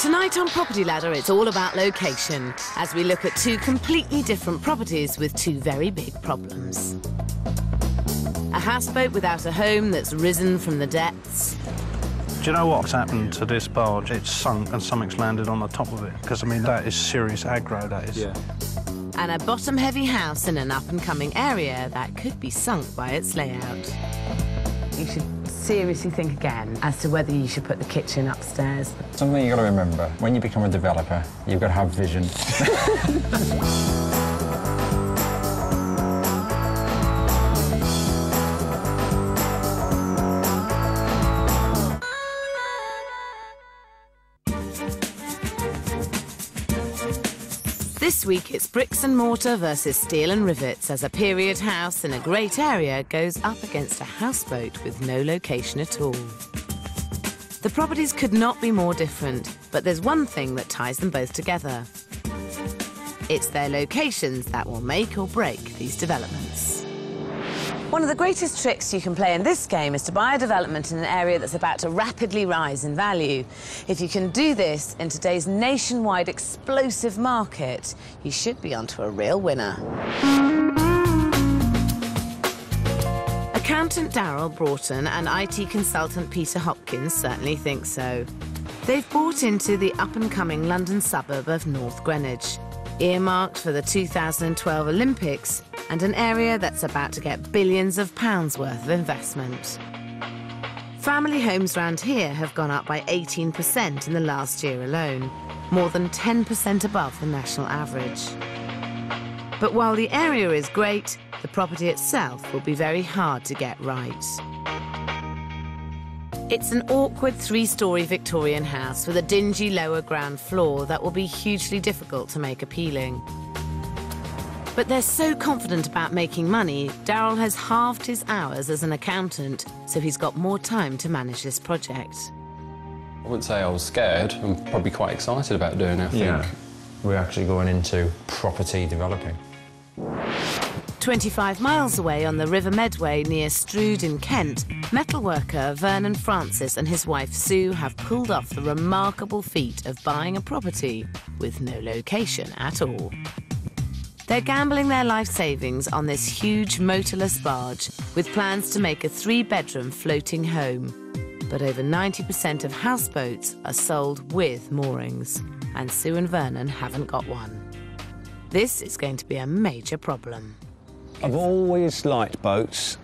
Tonight on Property Ladder, it's all about location, as we look at two completely different properties with two very big problems. A houseboat without a home that's risen from the depths. Do you know what's happened to this barge? It's sunk and something's landed on the top of it. Because, I mean, that is serious aggro, that is. Yeah. And a bottom-heavy house in an up-and-coming area that could be sunk by its layout. You should seriously think again as to whether you should put the kitchen upstairs. Something you've got to remember, when you become a developer, you've got to have vision. This week it's bricks and mortar versus steel and rivets as a period house in a great area goes up against a houseboat with no location at all. The properties could not be more different, but there's one thing that ties them both together. It's their locations that will make or break these developments. One of the greatest tricks you can play in this game is to buy a development in an area that's about to rapidly rise in value. If you can do this in today's nationwide explosive market, you should be onto a real winner. Accountant Darryl Broughton and IT consultant Peter Hopkins certainly think so. They've bought into the up-and-coming London suburb of North Greenwich, earmarked for the 2012 Olympics, and an area that's about to get billions of pounds worth of investment. Family homes round here have gone up by 18% in the last year alone, more than 10% above the national average. But while the area is great, the property itself will be very hard to get right. It's an awkward three-storey Victorian house with a dingy lower ground floor that will be hugely difficult to make appealing. But they're so confident about making money, Darryl has halved his hours as an accountant, so he's got more time to manage this project. I wouldn't say I was scared. I'm probably quite excited about doing it, I think. Yeah. We're actually going into property developing. 25 miles away on the River Medway near Strood in Kent, metalworker Vernon Francis and his wife Sue have pulled off the remarkable feat of buying a property with no location at all. They're gambling their life savings on this huge motorless barge with plans to make a 3-bedroom floating home. But over 90% of houseboats are sold with moorings, and Sue and Vernon haven't got one. This is going to be a major problem. I've always liked boats.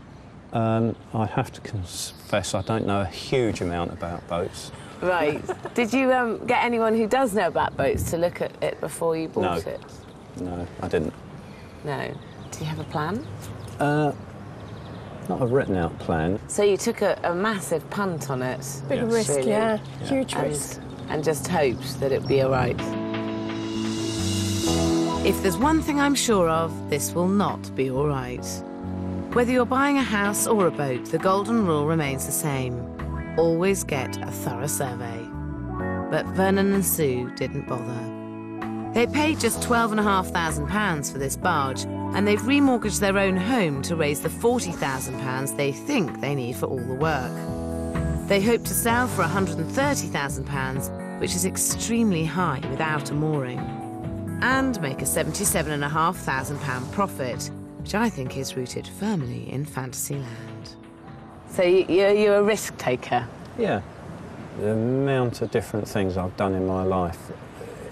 I have to confess I don't know a huge amount about boats. Right. Did you get anyone who does know about boats to look at it before you bought it? No, I didn't. No. Do you have a plan? Not a written-out plan. So you took a massive punt on it? Big risk, really? yeah. Huge risk. And just hoped that it'd be all right. If there's one thing I'm sure of, this will not be all right. Whether you're buying a house or a boat, the golden rule remains the same. Always get a thorough survey. But Vernon and Sue didn't bother. They paid just £12,500 for this barge, and they've remortgaged their own home to raise the £40,000 they think they need for all the work. They hope to sell for £130,000, which is extremely high without a mooring, and make a £77,500 profit, which I think is rooted firmly in Fantasyland. So you're a risk taker? Yeah. The amount of different things I've done in my life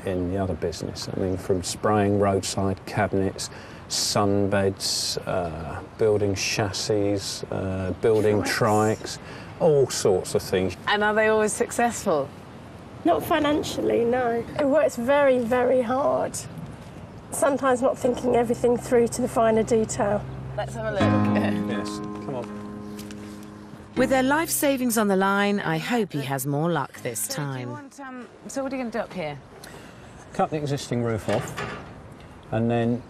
in the other business. I mean, from spraying roadside cabinets, sunbeds, building chassis, building trikes, all sorts of things. And are they always successful? Not financially, no. It works very, very hard. Sometimes not thinking everything through to the finer detail. Let's have a look. Yes, come on. With their life savings on the line, I hope he has more luck this time. So what are you going to do up here? Cut the existing roof off and then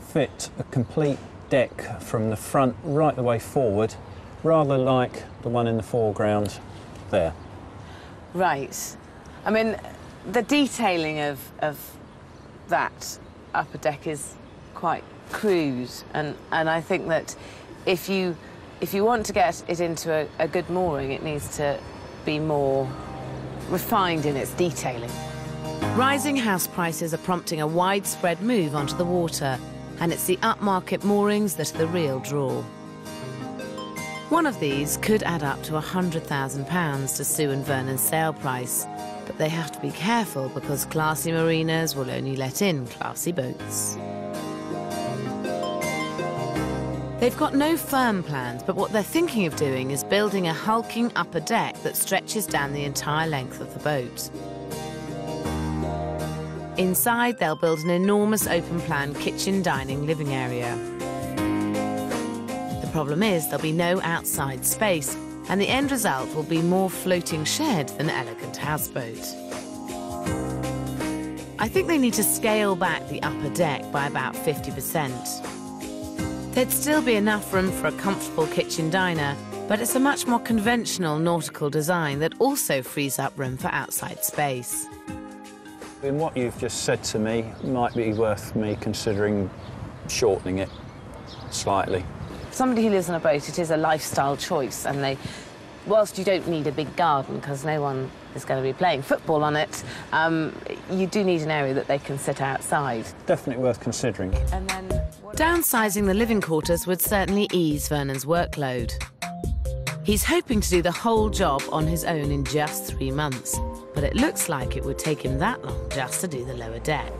fit a complete deck from the front right the way forward, rather like the one in the foreground there. Right. I mean, the detailing of that upper deck is quite crude, and I think that if you want to get it into a good mooring, it needs to be more refined in its detailing. Rising house prices are prompting a widespread move onto the water, and it's the upmarket moorings that are the real draw. One of these could add up to £100,000 to Sue and Vernon's sale price, but they have to be careful because classy marinas will only let in classy boats. They've got no firm plans, but what they're thinking of doing is building a hulking upper deck that stretches down the entire length of the boat. Inside, they'll build an enormous open-plan kitchen, dining, living area. The problem is there'll be no outside space, and the end result will be more floating shed than elegant houseboat. I think they need to scale back the upper deck by about 50%. There'd still be enough room for a comfortable kitchen diner, but it's a much more conventional nautical design that also frees up room for outside space. In what you've just said to me, it might be worth me considering shortening it slightly. For somebody who lives on a boat, it is a lifestyle choice, and whilst you don't need a big garden because no one is going to be playing football on it, you do need an area that they can sit outside. Definitely worth considering. And then downsizing the living quarters would certainly ease Vernon's workload. He's hoping to do the whole job on his own in just 3 months, but it looks like it would take him that long just to do the lower deck.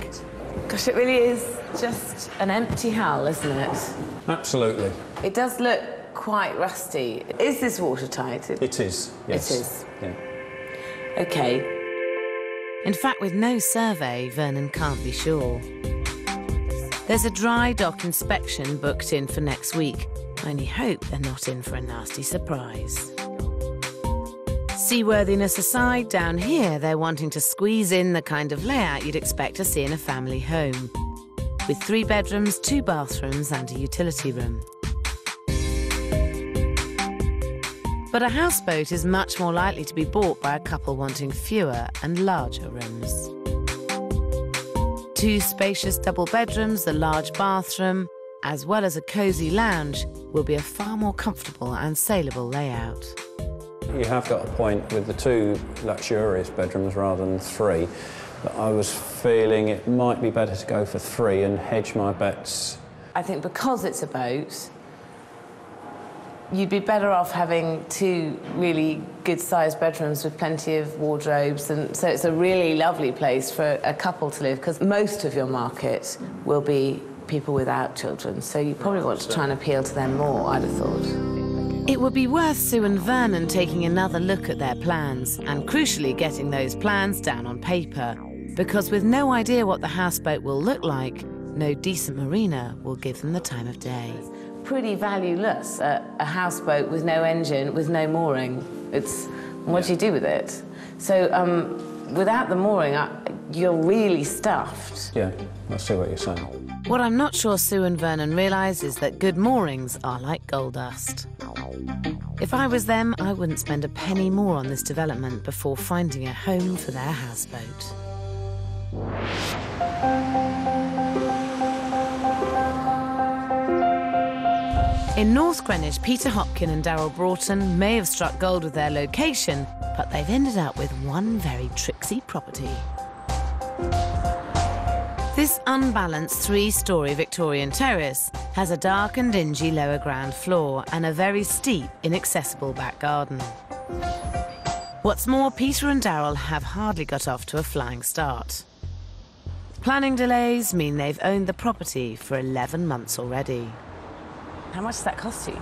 Gosh, it really is just an empty hull, isn't it? Absolutely. It does look quite rusty. Is this watertight? It is, yes. It is? Yeah. OK. In fact, with no survey, Vernon can't be sure. There's a dry dock inspection booked in for next week. I only hope they're not in for a nasty surprise. Seaworthiness aside, down here they're wanting to squeeze in the kind of layout you'd expect to see in a family home, with 3 bedrooms, 2 bathrooms and a utility room. But a houseboat is much more likely to be bought by a couple wanting fewer and larger rooms. 2 spacious double bedrooms, the large bathroom, as well as a cosy lounge, will be a far more comfortable and saleable layout. You have got a point with the 2 luxurious bedrooms rather than 3, but I was feeling it might be better to go for 3 and hedge my bets. I think because it's a boat, you'd be better off having 2 really good-sized bedrooms with plenty of wardrobes, and so it's a really lovely place for a couple to live, because most of your market will be people without children, so you probably want to try and appeal to them more, I'd have thought. It would be worth Sue and Vernon taking another look at their plans, and crucially getting those plans down on paper, because with no idea what the houseboat will look like, no decent marina will give them the time of day. Pretty valueless, a houseboat with no engine, with no mooring. What do you do with it? So without the mooring, you're really stuffed. Yeah, I see what you're saying. What I'm not sure Sue and Vernon realise is that good moorings are like gold dust. If I was them, I wouldn't spend a penny more on this development before finding a home for their houseboat. In North Greenwich, Peter Hopkin and Darryl Broughton may have struck gold with their location, but they've ended up with one very tricksy property. This unbalanced 3-storey Victorian terrace has a dark and dingy lower ground floor and a very steep, inaccessible back garden. What's more, Peter and Darryl have hardly got off to a flying start. Planning delays mean they've owned the property for 11 months already. How much does that cost you?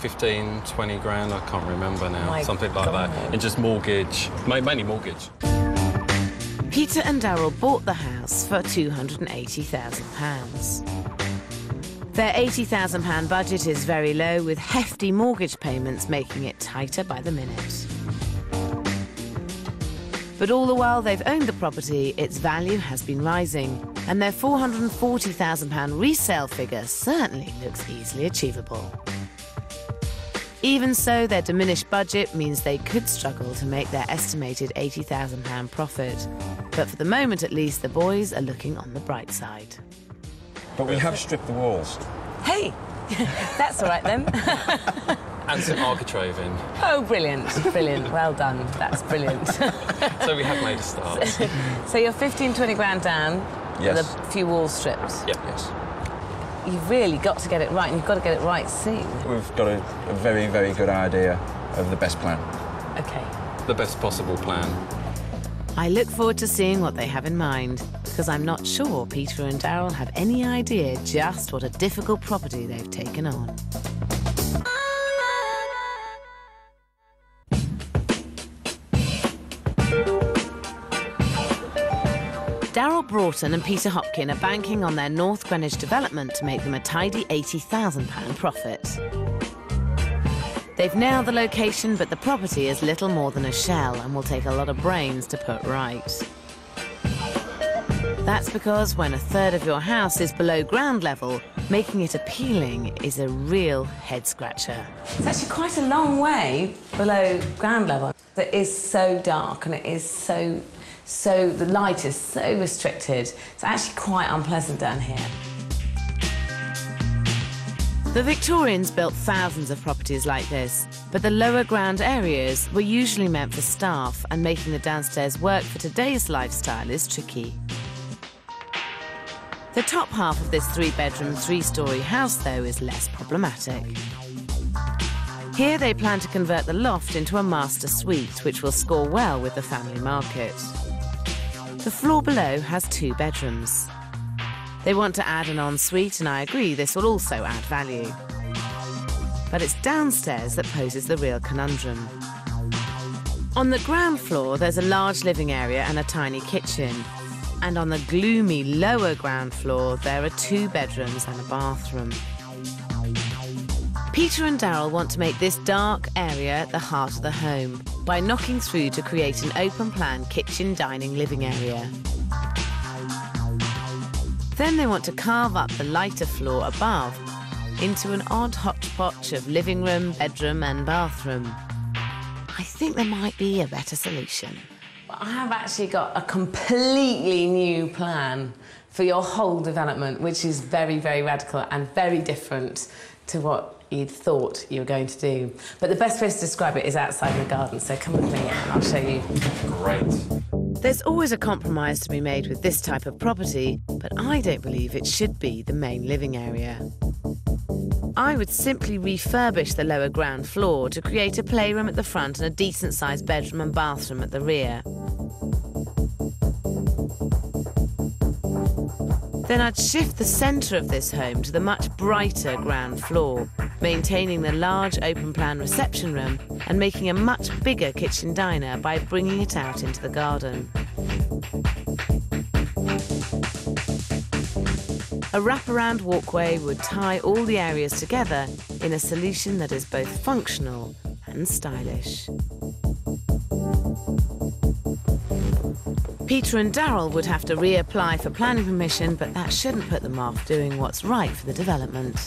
15, 20 grand, I can't remember now. My something like God. that. And just mortgage, mainly mortgage. Peter and Darryl bought the house for £280,000. Their £80,000 budget is very low, with hefty mortgage payments making it tighter by the minute. But all the while they've owned the property, its value has been rising, and their £440,000 resale figure certainly looks easily achievable. Even so, their diminished budget means they could struggle to make their estimated £80,000 profit. But for the moment, at least, the boys are looking on the bright side. But we have stripped the walls. Hey, that's all right then. And some architraving. Oh, brilliant, brilliant. Well done. That's brilliant. So we have made a start. So you're 15, 20 grand down Yes. with a few wall strips. Yep. Yes. You've really got to get it right, and you've got to get it right soon. We've got a very, very good idea of the best plan. OK. The best possible plan. I look forward to seeing what they have in mind, because I'm not sure Peter and Daryl have any idea just what a difficult property they've taken on. Daryl Broughton and Peter Hopkin are banking on their North Greenwich development to make them a tidy £80,000 profit. They've nailed the location, but the property is little more than a shell and will take a lot of brains to put right. That's because when a third of your house is below ground level, making it appealing is a real head-scratcher. It's actually quite a long way below ground level. It is so dark and it is so the light is so restricted. It's actually quite unpleasant down here. The Victorians built thousands of properties like this, but the lower ground areas were usually meant for staff, and making the downstairs work for today's lifestyle is tricky. The top half of this 3-bedroom, 3-storey house, though, is less problematic. Here they plan to convert the loft into a master suite, which will score well with the family market. The floor below has 2 bedrooms. They want to add an ensuite, and I agree this will also add value. But it's downstairs that poses the real conundrum. On the ground floor, there's a large living area and a tiny kitchen. And on the gloomy lower ground floor, there are 2 bedrooms and a bathroom. Peter and Daryl want to make this dark area the heart of the home by knocking through to create an open-plan kitchen, dining, living area. Then they want to carve up the lighter floor above into an odd hodgepodge of living room, bedroom and bathroom. I think there might be a better solution. I have actually got a completely new plan for your whole development, which is very, very radical and very different to what you'd thought you were going to do. But the best place to describe it is outside in the garden, so come with me and I'll show you. Great. There's always a compromise to be made with this type of property, but I don't believe it should be the main living area. I would simply refurbish the lower ground floor to create a playroom at the front and a decent-sized bedroom and bathroom at the rear. Then I'd shift the centre of this home to the much brighter ground floor, maintaining the large open-plan reception room and making a much bigger kitchen diner by bringing it out into the garden. A wraparound walkway would tie all the areas together in a solution that is both functional and stylish. Peter and Daryl would have to reapply for planning permission, but that shouldn't put them off doing what's right for the development.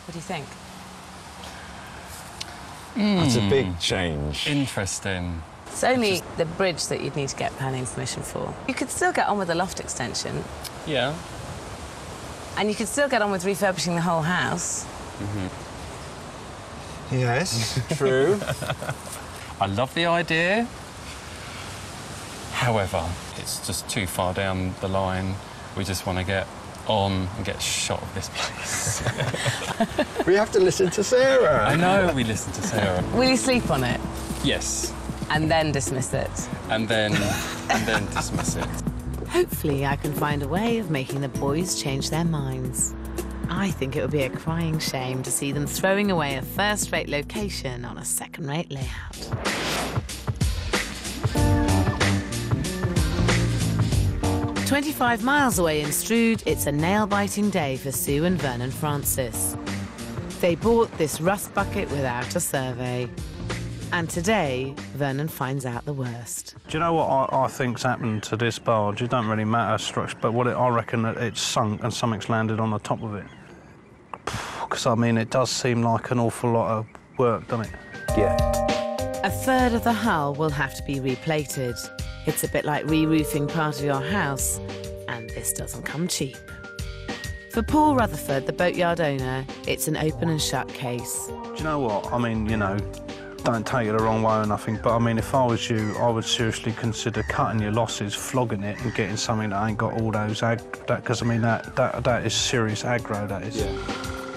What do you think? That's a big change. Interesting. It's only the bridge that you'd need to get planning permission for. You could still get on with the loft extension. Yeah. And you could still get on with refurbishing the whole house. Yes, true. I love the idea. However, it's just too far down the line. We just want to get on and get shot of this place. We have to listen to Sarah. I know we listen to Sarah. Will you sleep on it? Yes. And then dismiss it? And then dismiss it. Hopefully I can find a way of making the boys change their minds. I think it would be a crying shame to see them throwing away a first-rate location on a second-rate layout. 25 miles away in Strood, it's a nail-biting day for Sue and Vernon Francis. They bought this rust bucket without a survey. And today, Vernon finds out the worst. Do you know what I think's happened to this barge? It don't really matter structure, but I reckon that it's sunk and something's landed on the top of it. Because, I mean, it does seem like an awful lot of work, doesn't it? Yeah. A third of the hull will have to be replated. It's a bit like re-roofing part of your house, and this doesn't come cheap. For Paul Rutherford, the boatyard owner, it's an open and shut case. Do you know what? I mean, you know, don't take it the wrong way or nothing, but I mean, if I was you, I would seriously consider cutting your losses, flogging it, and getting something that ain't got all those because I mean that is serious aggro. That is. Yeah.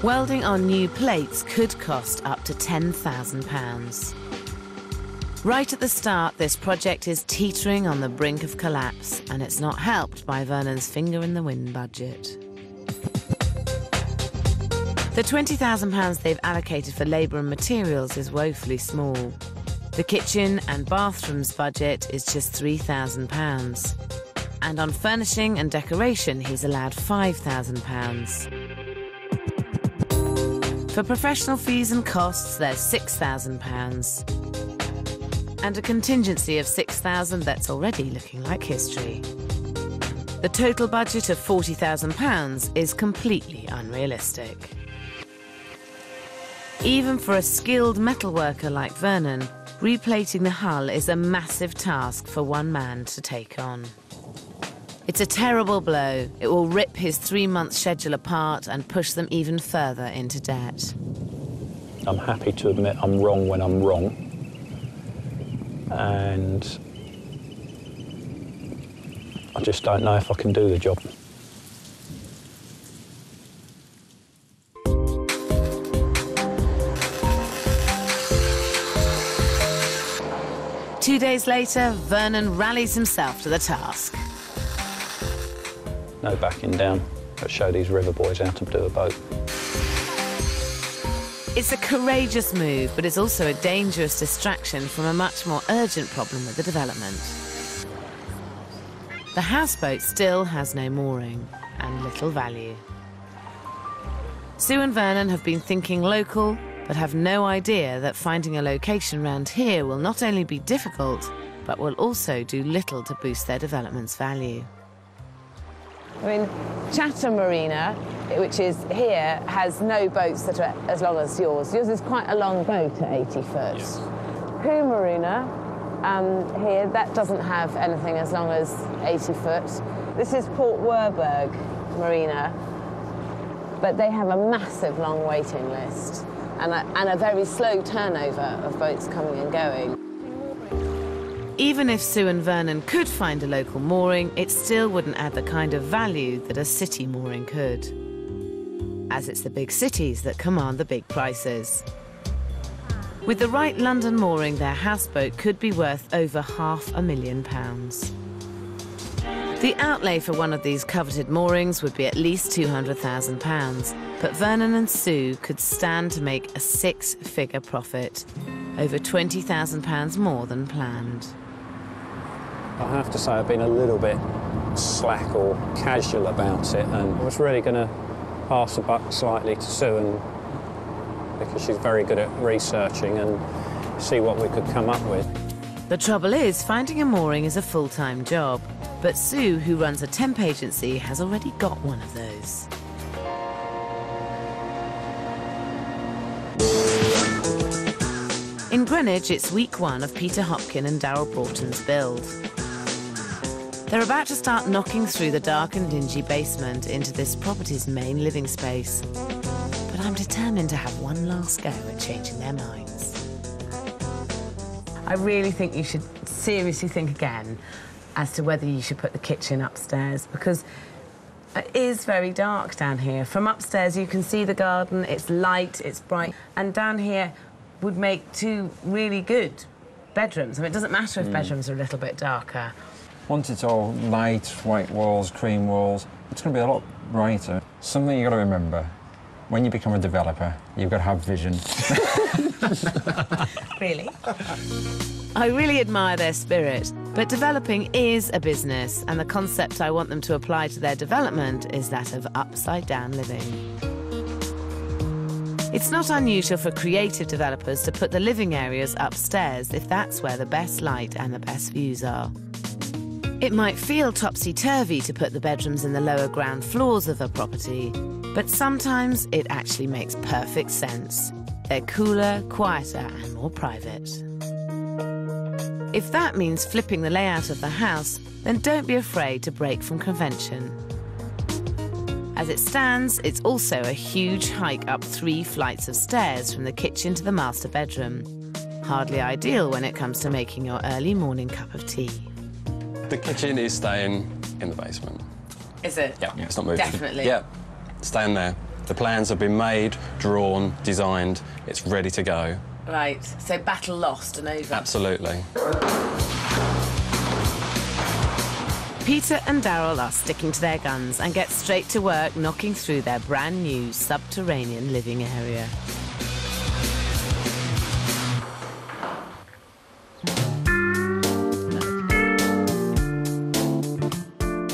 Welding on new plates could cost up to £10,000. Right at the start, this project is teetering on the brink of collapse, and it's not helped by Vernon's finger-in-the-wind budget. The £20,000 they've allocated for labour and materials is woefully small. The kitchen and bathrooms budget is just £3,000. And on furnishing and decoration, he's allowed £5,000. For professional fees and costs, there's £6,000. And a contingency of £6,000 that's already looking like history. The total budget of £40,000 is completely unrealistic. Even for a skilled metalworker like Vernon, replating the hull is a massive task for one man to take on. It's a terrible blow. It will rip his 3-month schedule apart and push them even further into debt. I'm happy to admit I'm wrong when I'm wrong. And I just don't know if I can do the job. Two days later, Vernon rallies himself to the task. No backing down. Let's show these river boys how to do a boat. It's a courageous move, but it's also a dangerous distraction from a much more urgent problem with the development. The houseboat still has no mooring and little value. Sue and Vernon have been thinking local, but have no idea that finding a location round here will not only be difficult, but will also do little to boost their development's value. I mean, Chatham Marina, which is here, has no boats that are as long as yours. Yours is quite a long boat at 80 foot. Yes. Crewe Marina, here, that doesn't have anything as long as 80 foot. This is Port Werburg Marina, but they have a massive long waiting list and a very slow turnover of boats coming and going. Even if Sue and Vernon could find a local mooring, it still wouldn't add the kind of value that a city mooring could, as it's the big cities that command the big prices. With the right London mooring, their houseboat could be worth over £500,000. The outlay for one of these coveted moorings would be at least £200,000, but Vernon and Sue could stand to make a 6-figure profit, over £20,000 more than planned. I have to say I've been a little bit slack or casual about it, and I was really going to pass the buck slightly to Sue, because she's very good at researching, and see what we could come up with. The trouble is, finding a mooring is a full-time job, but Sue, who runs a temp agency, has already got one of those. In Greenwich, it's week 1 of Peter Hopkin and Darryl Broughton's build. They're about to start knocking through the dark and dingy basement into this property's main living space. But I'm determined to have one last go at changing their minds. I really think you should seriously think again as to whether you should put the kitchen upstairs, because it is very dark down here. From upstairs you can see the garden, it's light, it's bright, and down here would make 2 really good bedrooms. I mean, it doesn't matter if bedrooms are a little bit darker. Once it's all light, white walls, cream walls, it's going to be a lot brighter. Something you've got to remember, when you become a developer, you've got to have vision. Really? I really admire their spirit, but developing is a business, and the concept I want them to apply to their development is that of upside-down living. It's not unusual for creative developers to put the living areas upstairs if that's where the best light and the best views are. It might feel topsy-turvy to put the bedrooms in the lower ground floors of a property, but sometimes it actually makes perfect sense. They're cooler, quieter, and more private. If that means flipping the layout of the house, then don't be afraid to break from convention. As it stands, it's also a huge hike up 3 flights of stairs from the kitchen to the master bedroom. Hardly ideal when it comes to making your early morning cup of tea. The kitchen is staying in the basement. Is it? Yeah, it's not moving. Definitely? Yeah, staying there. The plans have been made, drawn, designed. It's ready to go. Right, so battle lost and over. Absolutely. Peter and Daryl are sticking to their guns and get straight to work knocking through their brand new subterranean living area.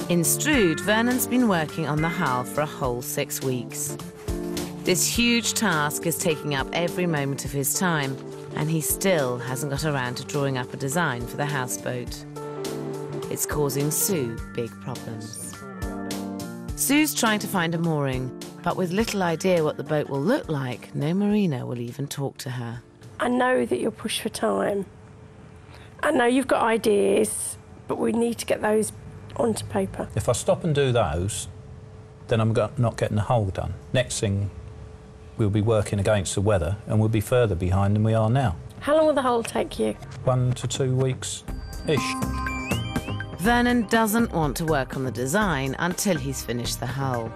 In Strood, Vernon's been working on the hull for a whole 6 weeks. This huge task is taking up every moment of his time, and he still hasn't got around to drawing up a design for the houseboat. It's causing Sue big problems. Sue's trying to find a mooring, but with little idea what the boat will look like, no mariner will even talk to her. I know that you're pushed for time. I know you've got ideas, but we need to get those onto paper. If I stop and do those, then I'm not getting the hull done. Next thing, we'll be working against the weather and we'll be further behind than we are now. How long will the hull take you? 1 to 2 weeks-ish. Vernon doesn't want to work on the design until he's finished the hull.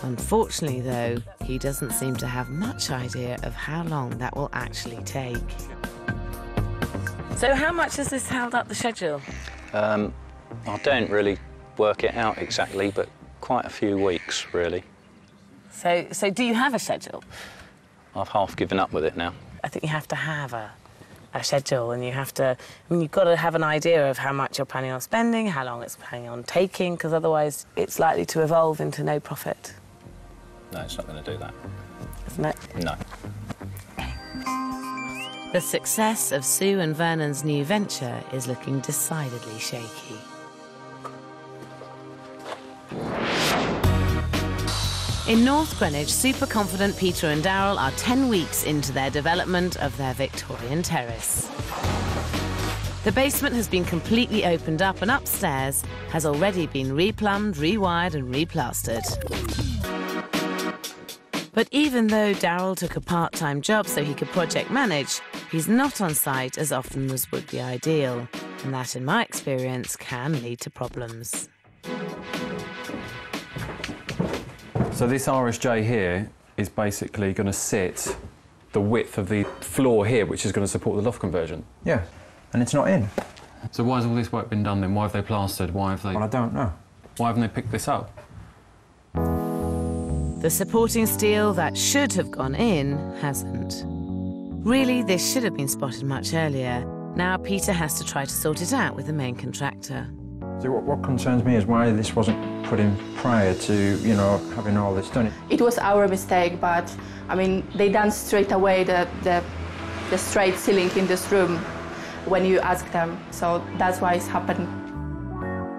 Unfortunately, though, he doesn't seem to have much idea of how long that will actually take. So how much has this held up the schedule? I don't really work it out exactly, but quite a few weeks, really. So do you have a schedule? I've half given up with it now. I think you have to have a schedule, and you have to... I mean, you've got to have an idea of how much you're planning on spending, how long it's planning on taking, because otherwise it's likely to evolve into no profit. No, it's not going to do that. Isn't it? No. The success of Sue and Vernon's new venture is looking decidedly shaky. In North Greenwich, super-confident Peter and Daryl are 10 weeks into their development of their Victorian terrace. The basement has been completely opened up and upstairs has already been replumbed, rewired and replastered. But even though Daryl took a part-time job so he could project manage, he's not on site as often as would be ideal, and that, in my experience, can lead to problems. So this RSJ here is basically going to sit the width of the floor here, which is going to support the loft conversion. Yeah, and it's not in. So why has all this work been done then? Why have they plastered? Why have they... Well, I don't know. Why haven't they picked this up? The supporting steel that should have gone in hasn't. Really, this should have been spotted much earlier. Now Peter has to try to sort it out with the main contractor. So what concerns me is why this wasn't put in prior to, you know, having all this done. It was our mistake, but, I mean, they done straight away the straight ceiling in this room when you ask them, so that's why it's happened.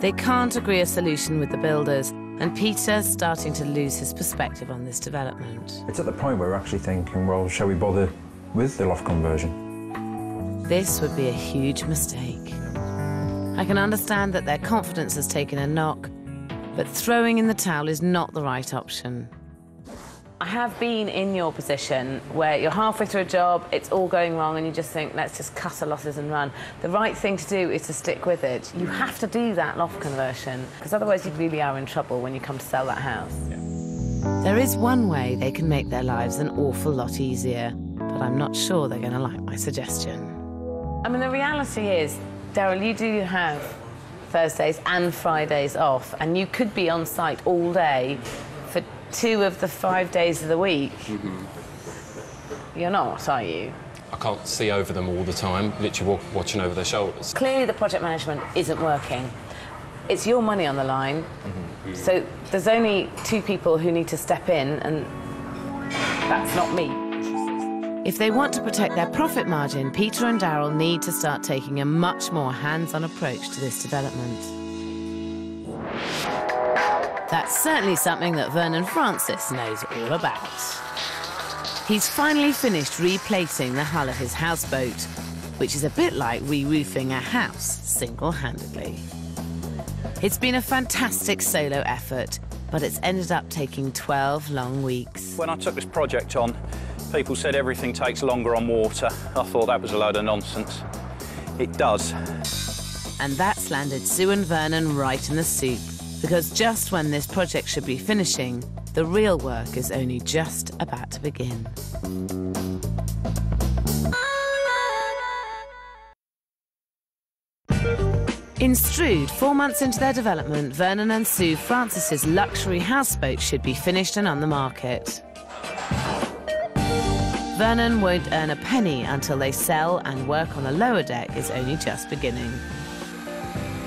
They can't agree a solution with the builders, and Peter's starting to lose his perspective on this development. It's at the point where we're actually thinking, well, shall we bother with the loft conversion? This would be a huge mistake. I can understand that their confidence has taken a knock, but throwing in the towel is not the right option. I have been in your position where you're halfway through a job, it's all going wrong, and you just think, let's just cut our losses and run. The right thing to do is to stick with it. You have to do that loft conversion, because otherwise you really are in trouble when you come to sell that house. Yeah. There is one way they can make their lives an awful lot easier, but I'm not sure they're going to like my suggestion. I mean, the reality is, Daryl, you do have Thursdays and Fridays off, and you could be on site all day for 2 of the 5 days of the week. Mm-hmm. You're not, are you? I can't see over them all the time, literally watching over their shoulders. Clearly the project management isn't working. It's your money on the line, mm-hmm. So there's only 2 people who need to step in, and that's not me. If they want to protect their profit margin, Peter and Daryl need to start taking a much more hands-on approach to this development. That's certainly something that Vernon Francis knows all about. He's finally finished replacing the hull of his houseboat, which is a bit like re-roofing a house single-handedly. It's been a fantastic solo effort, but it's ended up taking 12 long weeks. When I took this project on, people said everything takes longer on water. I thought that was a load of nonsense. It does. And that's landed Sue and Vernon right in the soup, because just when this project should be finishing, the real work is only just about to begin. In Strood, 4 months into their development, Vernon and Sue Francis's luxury houseboat should be finished and on the market. Vernon won't earn a penny until they sell, and work on the lower deck is only just beginning.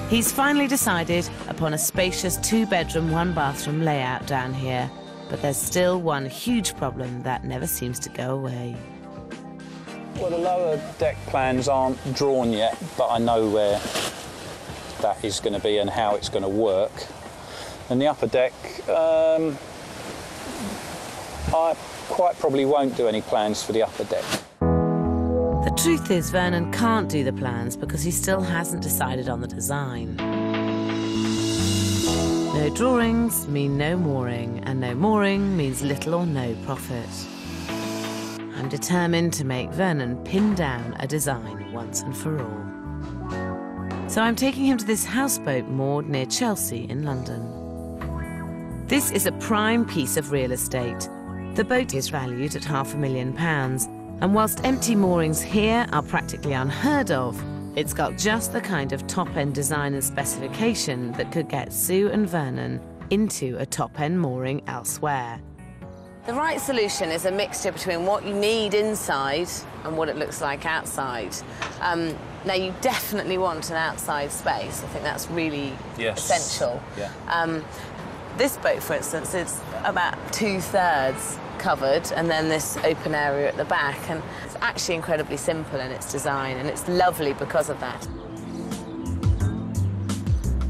He's finally decided upon a spacious 2-bedroom, 1-bathroom layout down here, but there's still one huge problem that never seems to go away. Well, the lower deck plans aren't drawn yet, but I know where that is going to be and how it's going to work. And the upper deck, I quite probably won't do any plans for the upper deck. The truth is, Vernon can't do the plans because he still hasn't decided on the design. No drawings mean no mooring, and no mooring means little or no profit. I'm determined to make Vernon pin down a design once and for all. So I'm taking him to this houseboat moored near Chelsea in London. This is a prime piece of real estate. The boat is valued at £500,000, and whilst empty moorings here are practically unheard of, it's got just the kind of top-end design and specification that could get Sue and Vernon into a top-end mooring elsewhere. The right solution is a mixture between what you need inside and what it looks like outside. Now, you definitely want an outside space. I think that's really essential. Yeah. This boat, for instance, is about 2/3 covered, and then this open area at the back. And it's actually incredibly simple in its design, and it's lovely because of that.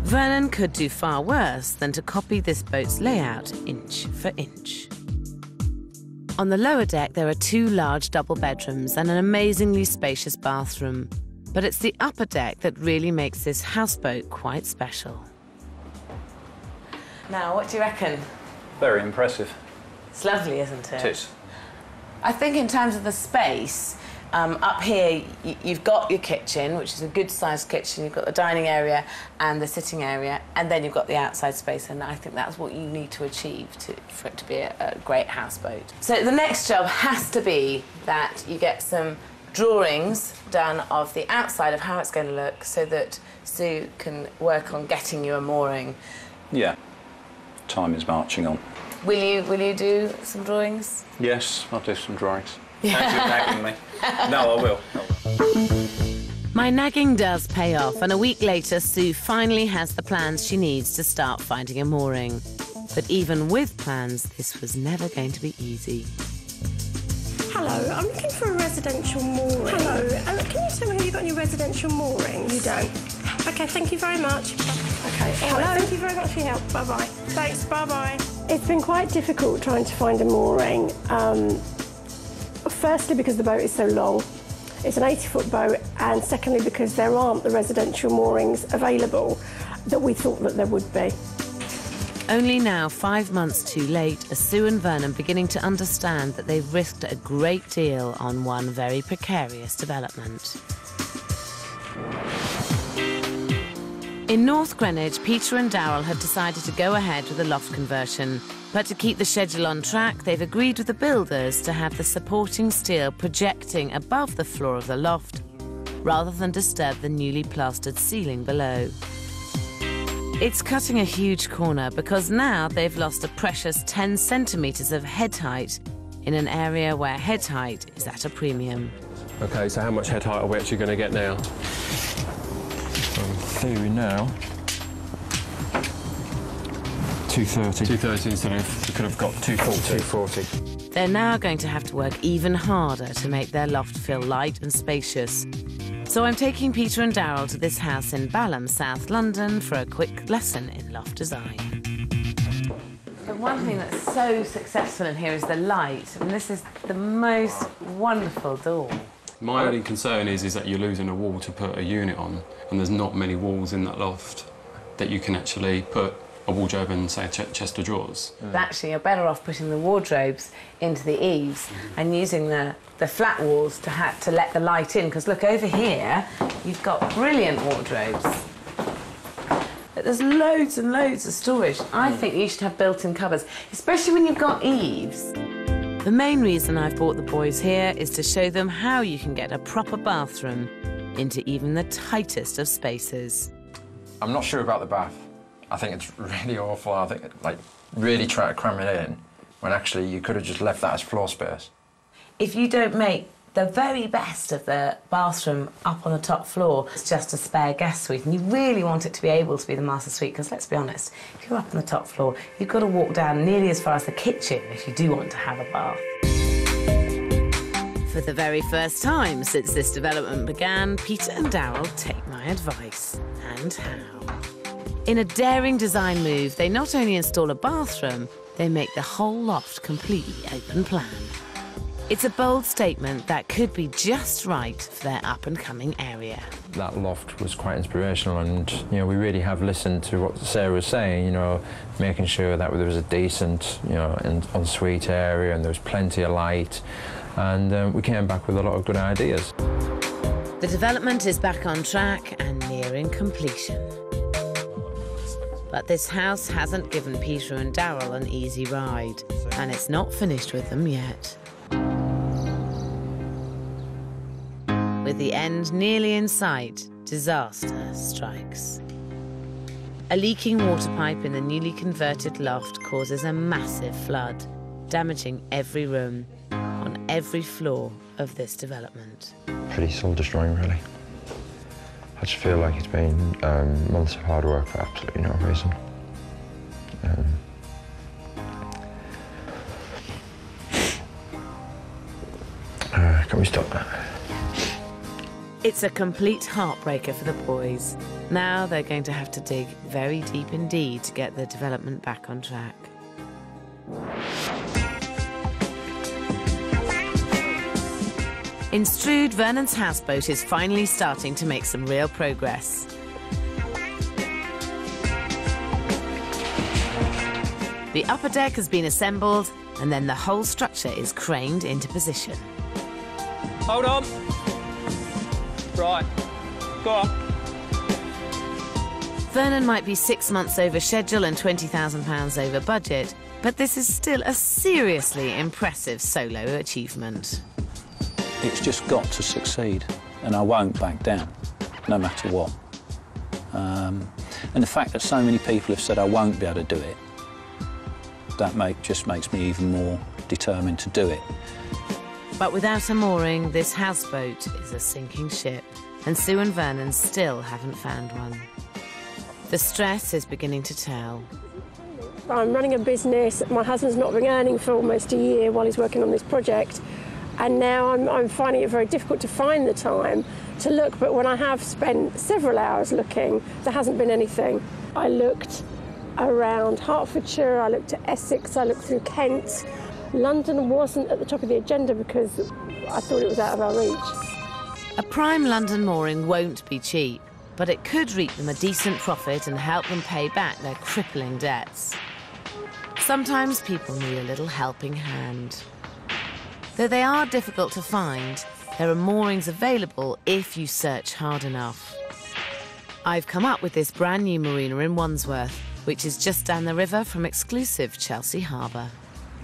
Vernon could do far worse than to copy this boat's layout inch for inch. On the lower deck, there are 2 large double bedrooms and an amazingly spacious bathroom. But it's the upper deck that really makes this houseboat quite special. Now, what do you reckon? Very impressive. It's lovely, isn't it? It is. I think in terms of the space, up here you've got your kitchen, which is a good-sized kitchen. You've got the dining area and the sitting area, and then you've got the outside space, and I think that's what you need to achieve for it to be a great houseboat. So the next job has to be that you get some drawings done of the outside of how it's going to look, so that Sue can work on getting you a mooring. Yeah. Time is marching on. Will you do some drawings? Yes, I'll do some drawings. Thanks for nagging me. No, I will. My nagging does pay off, and a week later, Sue finally has the plans she needs to start finding a mooring. But even with plans, this was never going to be easy. Hello, I'm looking for a residential mooring. Hello, can you tell me have you got any residential moorings? You don't. OK, thank you very much. OK, hello. Right, thank you very much for your help. Bye-bye. Thanks, bye-bye. It's been quite difficult trying to find a mooring. Firstly, because the boat is so long. It's an 80-foot boat, and secondly, because there aren't the residential moorings available that we thought that there would be. Only now, 5 months too late, are Sue and Vernon beginning to understand that they've risked a great deal on one very precarious development. In North Greenwich, Peter and Darryl had decided to go ahead with the loft conversion, but to keep the schedule on track, they've agreed with the builders to have the supporting steel projecting above the floor of the loft, rather than disturb the newly plastered ceiling below. It's cutting a huge corner, because now they've lost a precious 10 centimetres of head height in an area where head height is at a premium. OK, so how much head height are we actually going to get now? In theory now, 230. 230 instead of, we could have got 240. 240. They're now going to have to work even harder to make their loft feel light and spacious. So I'm taking Peter and Darryl to this house in Balham, South London, for a quick lesson in loft design. The one thing that's so successful in here is the light, and this is the most wonderful door. My only concern is that you're losing a wall to put a unit on, and there's not many walls in that loft that you can actually put a wardrobe and, say, a chest of drawers. Actually, you're better off putting the wardrobes into the eaves and using the flat walls to let the light in, because look, over here, you've got brilliant wardrobes. But there's loads and loads of storage. I think you should have built-in cupboards, especially when you've got eaves. The main reason I've brought the boys here is to show them how you can get a proper bathroom into even the tightest of spaces. I'm not sure about the bath. I think it's really awful. I think, like, really try to cram it in when actually you could have just left that as floor space. If you don't make the very best of the bathroom up on the top floor, it's just a spare guest suite, and you really want it to be able to be the master suite, because let's be honest, if you're up on the top floor, you've got to walk down nearly as far as the kitchen if you do want to have a bath. For the very first time since this development began, Peter and Darryl take my advice. And how? In a daring design move, they not only install a bathroom, they make the whole loft completely open plan. It's a bold statement that could be just right for their up-and-coming area. That loft was quite inspirational, and, you know, we really have listened to what Sarah was saying, you know, making sure that there was a decent, you know, ensuite area and there was plenty of light, and we came back with a lot of good ideas. The development is back on track and nearing completion. But this house hasn't given Peter and Darryl an easy ride, and it's not finished with them yet. With the end nearly in sight, disaster strikes. A leaking water pipe in the newly converted loft causes a massive flood, damaging every room on every floor of this development. Pretty soul-destroying, really. I just feel like it's been months of hard work for absolutely no reason. Can we stop that? It's a complete heartbreaker for the boys. Now they're going to have to dig very deep indeed to get the development back on track. In Strood, Vernon's houseboat is finally starting to make some real progress. The upper deck has been assembled, and then the whole structure is craned into position. Hold on. Right, go on. Vernon might be 6 months over schedule and £20,000 over budget, but this is still a seriously impressive solo achievement. It's just got to succeed, and I won't back down, no matter what. And the fact that so many people have said I won't be able to do it, that just makes me even more determined to do it. But without a mooring, this houseboat is a sinking ship, and Sue and Vernon still haven't found one. The stress is beginning to tell. I'm running a business. My husband's not been earning for almost a year while he's working on this project, and now I'm finding it very difficult to find the time to look, but when I have spent several hours looking, there hasn't been anything. I looked around Hertfordshire, I looked at Essex, I looked through Kent. London wasn't at the top of the agenda because I thought it was out of our reach. A prime London mooring won't be cheap, but it could reap them a decent profit and help them pay back their crippling debts. Sometimes people need a little helping hand. Though they are difficult to find, there are moorings available if you search hard enough. I've come up with this brand new marina in Wandsworth, which is just down the river from exclusive Chelsea Harbour.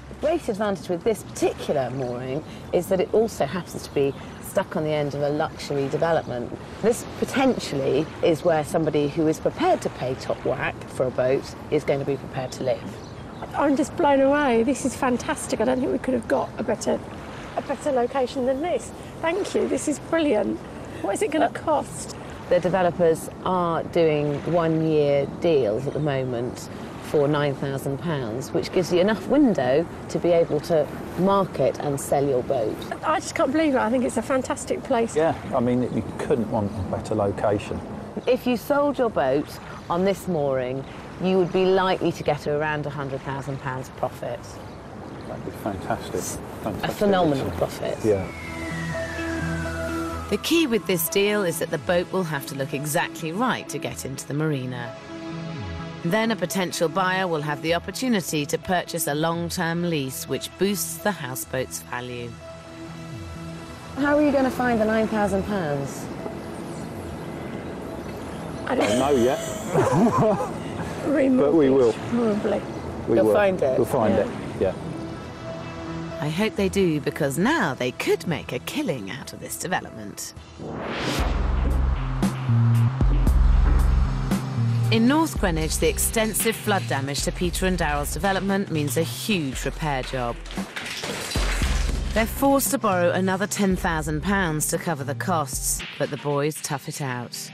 The great advantage with this particular mooring is that it also happens to be stuck on the end of a luxury development. This potentially is where somebody who is prepared to pay top whack for a boat is going to be prepared to live. I'm just blown away. This is fantastic. I don't think we could have got a better location than this. Thank you. This is brilliant. What is it going to cost? The developers are doing 1-year deals at the moment for £9,000, which gives you enough window to be able to market and sell your boat. I just can't believe it. I think it's a fantastic place. Yeah, I mean, you couldn't want a better location. If you sold your boat on this mooring, you would be likely to get around £100,000 profit. That'd be fantastic. A phenomenal profit. Yeah. The key with this deal is that the boat will have to look exactly right to get into the marina. Then a potential buyer will have the opportunity to purchase a long-term lease, which boosts the houseboat's value. How are you going to find the £9,000? I don't know yet. But we will. Probably. You'll find it. We'll find it, yeah. I hope they do, because now they could make a killing out of this development. In North Greenwich, the extensive flood damage to Peter and Daryl's development means a huge repair job. They're forced to borrow another £10,000 to cover the costs, but the boys tough it out.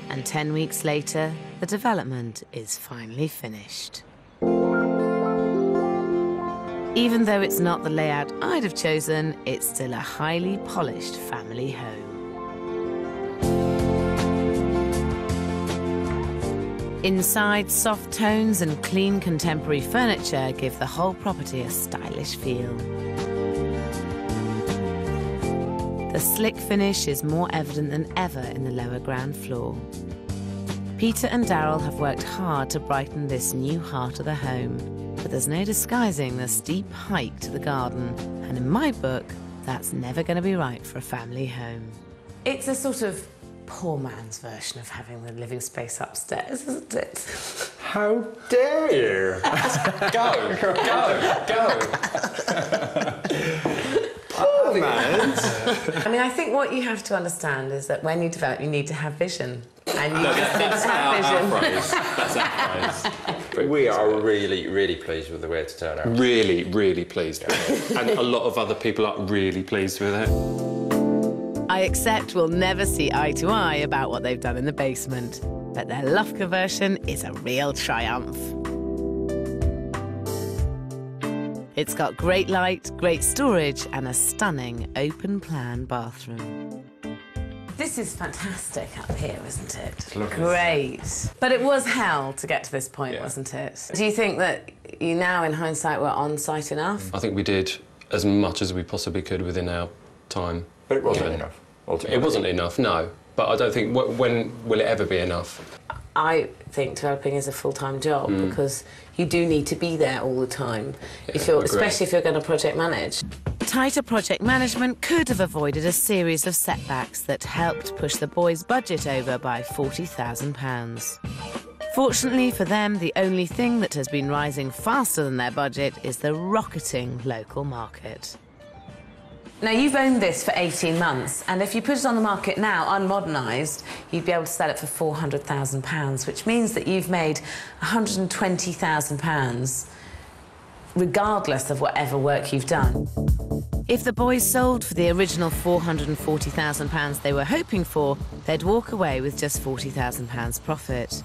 And 10 weeks later, the development is finally finished. Even though it's not the layout I'd have chosen, it's still a highly polished family home. Inside, soft tones and clean contemporary furniture give the whole property a stylish feel. The slick finish is more evident than ever in the lower ground floor. Peter and Daryl have worked hard to brighten this new heart of the home, but there's no disguising the steep hike to the garden, and in my book, that's never going to be right for a family home. It's a sort of poor man's version of having the living space upstairs, isn't it? How dare you? Go. Poor man's. I mean, I think what you have to understand is that when you develop, you need to have vision. And you That's have vision. our phrase. That's our phrase. We are really, really pleased with the way it's turned out. Really, really pleased with it. And a lot of other people are really pleased with it. I accept we'll never see eye to eye about what they've done in the basement, but their loft conversion is a real triumph. It's got great light, great storage, and a stunning open-plan bathroom. This is fantastic up here, isn't it? Great. But it was hell to get to this point, wasn't it? Do you think that you now, in hindsight, were on site enough? I think we did as much as we possibly could within our time. But it wasn't enough, ultimately. It wasn't enough, no. But I don't think, when will it ever be enough? I think developing is a full-time job because you do need to be there all the time, especially if you're going to project manage. Tighter project management could have avoided a series of setbacks that helped push the boys' budget over by £40,000. Fortunately for them, the only thing that has been rising faster than their budget is the rocketing local market. Now, you've owned this for 18 months, and if you put it on the market now, unmodernised, you'd be able to sell it for £400,000, which means that you've made £120,000, regardless of whatever work you've done. If the boys sold for the original £440,000 they were hoping for, they'd walk away with just £40,000 profit.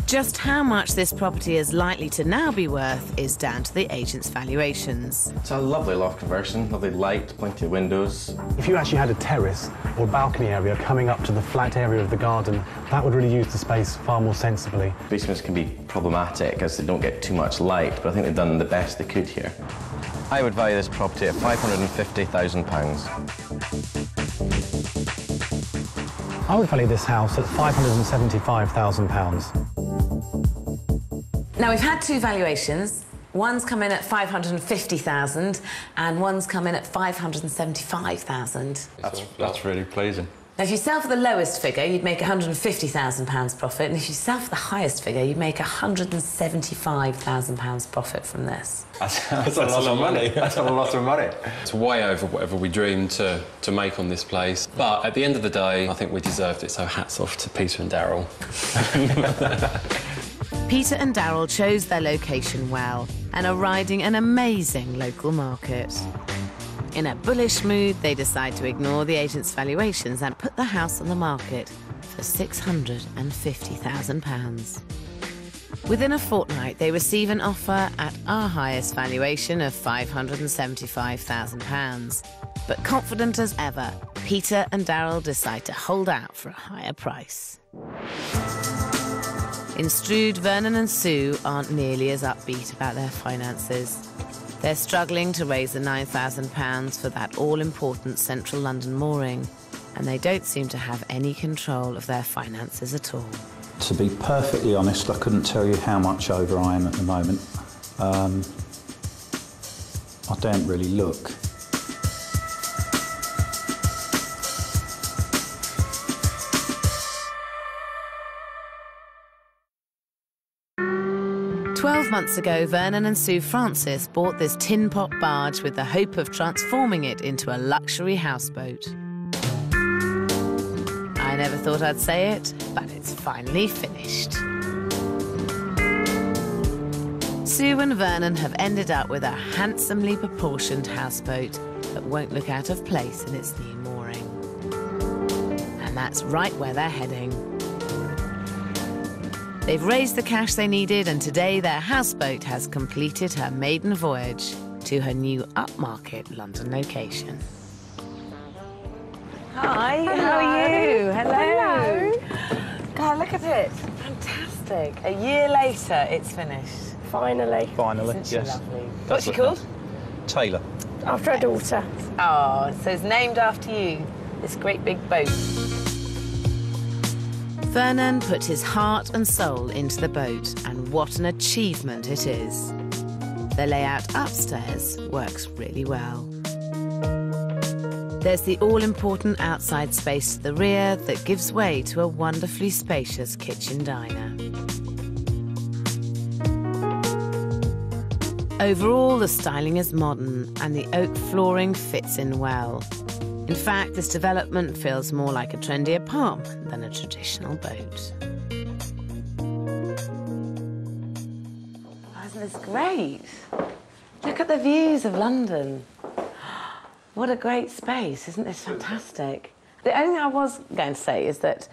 Just how much this property is likely to now be worth is down to the agent's valuations. It's a lovely loft conversion, lovely light, plenty of windows. If you actually had a terrace or balcony area coming up to the flat area of the garden, that would really use the space far more sensibly. Basements can be problematic as they don't get too much light, but I think they've done the best they could here. I would value this property at £550,000. I would value this house at £575,000. Now, we've had two valuations. One's come in at £550,000 and one's come in at £575,000. That's really pleasing. Now, if you sell for the lowest figure, you'd make £150,000 profit, and if you sell for the highest figure, you'd make £175,000 profit from this. That's a lot of money. That's a lot of money. It's way over whatever we dreamed to make on this place. But at the end of the day, I think we deserved it, so hats off to Peter and Daryl. Peter and Daryl chose their location well and are riding an amazing local market. In a bullish mood, they decide to ignore the agent's valuations and put the house on the market for £650,000. Within a fortnight, they receive an offer at our highest valuation of £575,000. But confident as ever, Peter and Daryl decide to hold out for a higher price. In Strood, Vernon and Sue aren't nearly as upbeat about their finances. They're struggling to raise the £9,000 for that all-important central London mooring, and they don't seem to have any control of their finances at all. To be perfectly honest, I couldn't tell you how much over I am at the moment. I don't really look. Months ago, Vernon and Sue Francis bought this tin pot barge with the hope of transforming it into a luxury houseboat. I never thought I'd say it, but it's finally finished. Sue and Vernon have ended up with a handsomely proportioned houseboat that won't look out of place in its new mooring. And that's right where they're heading. They've raised the cash they needed, and today their houseboat has completed her maiden voyage to her new upmarket London location. Hi, Hello. how are you? Hello. God, look at it. Fantastic. A year later, it's finished. Finally. Finally, Isn't she yes. lovely? What's she called? Taylor. After a daughter. Oh, so it's named after you, this great big boat. Vernon put his heart and soul into the boat, and what an achievement it is. The layout upstairs works really well. There's the all-important outside space to the rear that gives way to a wonderfully spacious kitchen diner. Overall, the styling is modern, and the oak flooring fits in well. In fact, this development feels more like a trendy apartment than a traditional boat. Oh, isn't this great? Look at the views of London. What a great space. Isn't this fantastic? The only thing I was going to say is that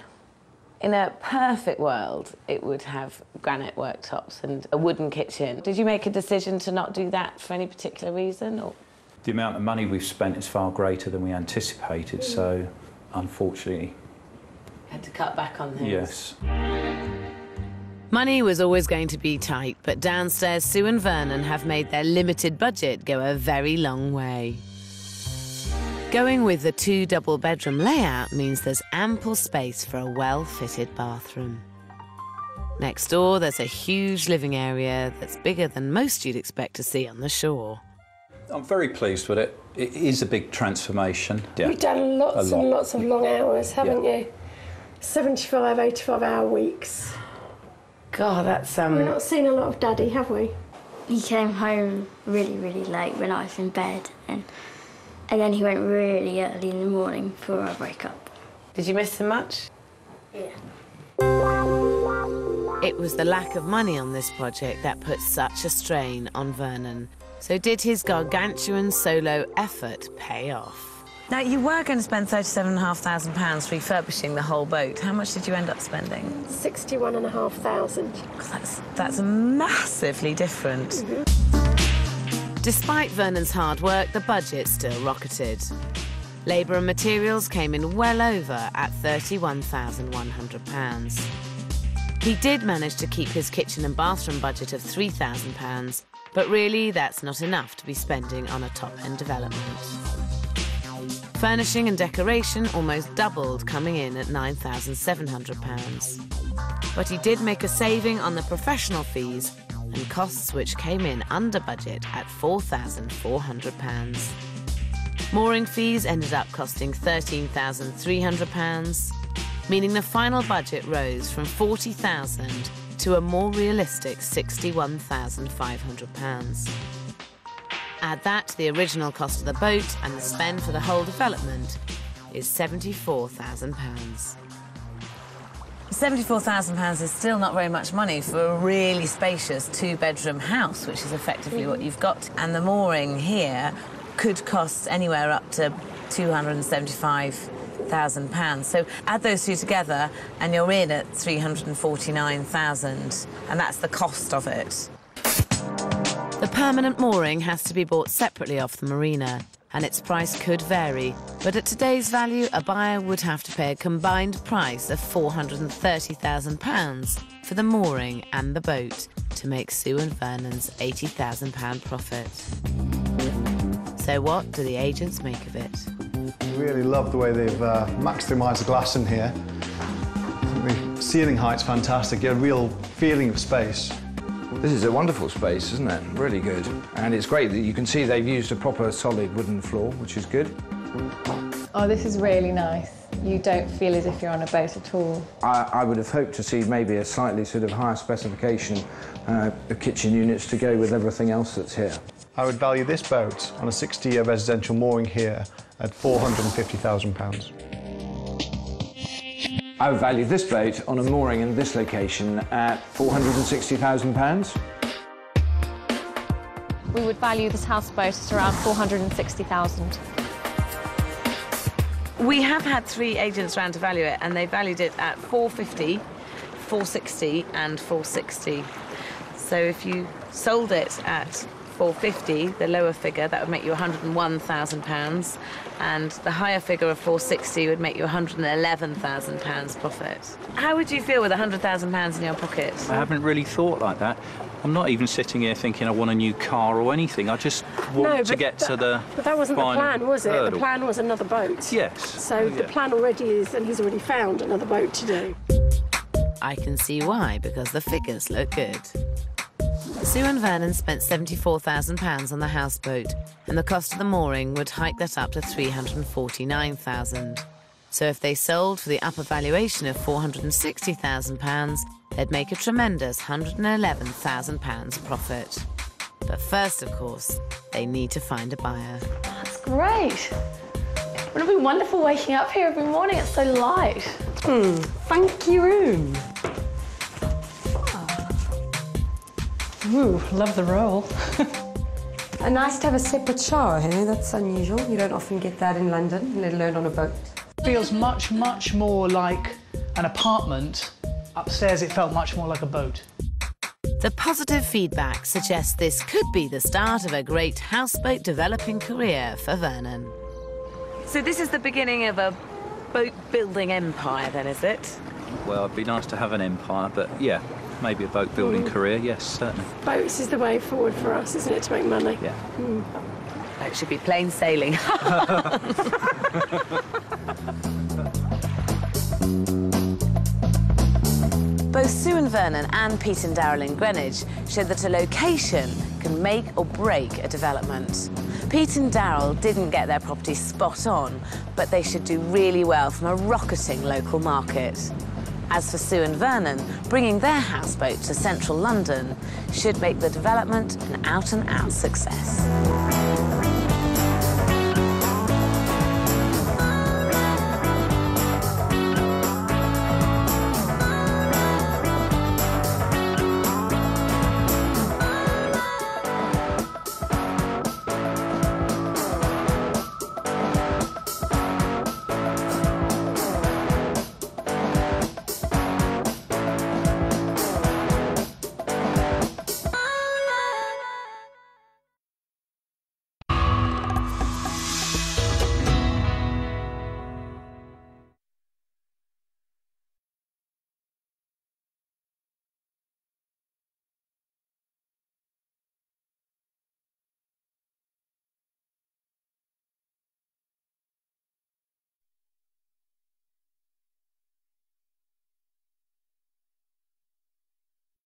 in a perfect world, it would have granite worktops and a wooden kitchen. Did you make a decision to not do that for any particular reason? Or? The amount of money we've spent is far greater than we anticipated, so unfortunately... Had to cut back on things. Yes. Money was always going to be tight, but downstairs Sue and Vernon have made their limited budget go a very long way. Going with the 2 double-bedroom layout means there's ample space for a well-fitted bathroom. Next door, there's a huge living area that's bigger than most you'd expect to see on the shore. I'm very pleased with it. It is a big transformation. Yeah. You've done lots and lots of long hours, haven't you? 75, 85-hour weeks. God, that's... We've not seen a lot of Daddy, have we? He came home really, really late when I was in bed, and then he went really early in the morning before I woke up. Did you miss him much? Yeah. It was the lack of money on this project that put such a strain on Vernon. So did his gargantuan solo effort pay off? Now, you were going to spend £37,500 refurbishing the whole boat. How much did you end up spending? £61,500. That's massively different. Mm-hmm. Despite Vernon's hard work, the budget still rocketed. Labour and materials came in well over at £31,100. He did manage to keep his kitchen and bathroom budget of £3,000, but really that's not enough to be spending on a top-end development. Furnishing and decoration almost doubled, coming in at £9,700. But he did make a saving on the professional fees and costs, which came in under budget at £4,400. Mooring fees ended up costing £13,300, meaning the final budget rose from £40,000 to a more realistic £61,500. Add that to the original cost of the boat, and the spend for the whole development is £74,000. £74,000 is still not very much money for a really spacious 2-bedroom house, which is effectively what you've got. And the mooring here could cost anywhere up to £275,000. So add those two together and you're in at £349,000, and that's the cost of it. The permanent mooring has to be bought separately off the marina, and its price could vary, but at today's value, a buyer would have to pay a combined price of £430,000 for the mooring and the boat to make Sue and Vernon's £80,000 profit. So what do the agents make of it? I really love the way they've maximised the glass in here. I think ceiling height's fantastic. You get a real feeling of space. This is a wonderful space, isn't it? Really good. And it's great that you can see they've used a proper solid wooden floor, which is good. Oh, this is really nice. You don't feel as if you're on a boat at all. I would have hoped to see maybe a slightly sort of higher specification of kitchen units to go with everything else that's here. I would value this boat on a 60-year residential mooring here at £450,000. I would value this boat on a mooring in this location at £460,000. We would value this houseboat at around £460,000. We have had 3 agents round to value it, and they valued it at £450, £460 and £460. So if you sold it at £450, the lower figure, that would make you £101,000, and the higher figure of £460 would make you £111,000 profit. How would you feel with £100,000 in your pocket? I haven't really thought like that. I'm not even sitting here thinking I want a new car or anything. I just want to get to the But that wasn't the plan, was it? hurdle. The plan was another boat. Yes. So the plan already is, and he's already found another boat to do. I can see why, because the figures look good. Sue and Vernon spent £74,000 on the houseboat, and the cost of the mooring would hike that up to £349,000. So if they sold for the upper valuation of £460,000, they'd make a tremendous £111,000 profit. But first, of course, they need to find a buyer. That's great. Wouldn't it be wonderful waking up here every morning? It's so light. Funky room. Ooh, love the roll. And nice to have a separate shower, hey? That's unusual. You don't often get that in London, let alone on a boat. Feels much, much more like an apartment. Upstairs, it felt much more like a boat. The positive feedback suggests this could be the start of a great houseboat developing career for Vernon. So this is the beginning of a boat-building empire, then, is it? Well, it'd be nice to have an empire, but yeah, maybe a boat-building career, yes, certainly. Boats is the way forward for us, isn't it, to make money? Yeah. It should be plain sailing. Both Sue and Vernon and Pete and Darrell in Greenwich show that a location can make or break a development. Pete and Darrell didn't get their property spot on, but they should do really well from a rocketing local market. As for Sue and Vernon, bringing their houseboat to central London should make the development an out-and-out success.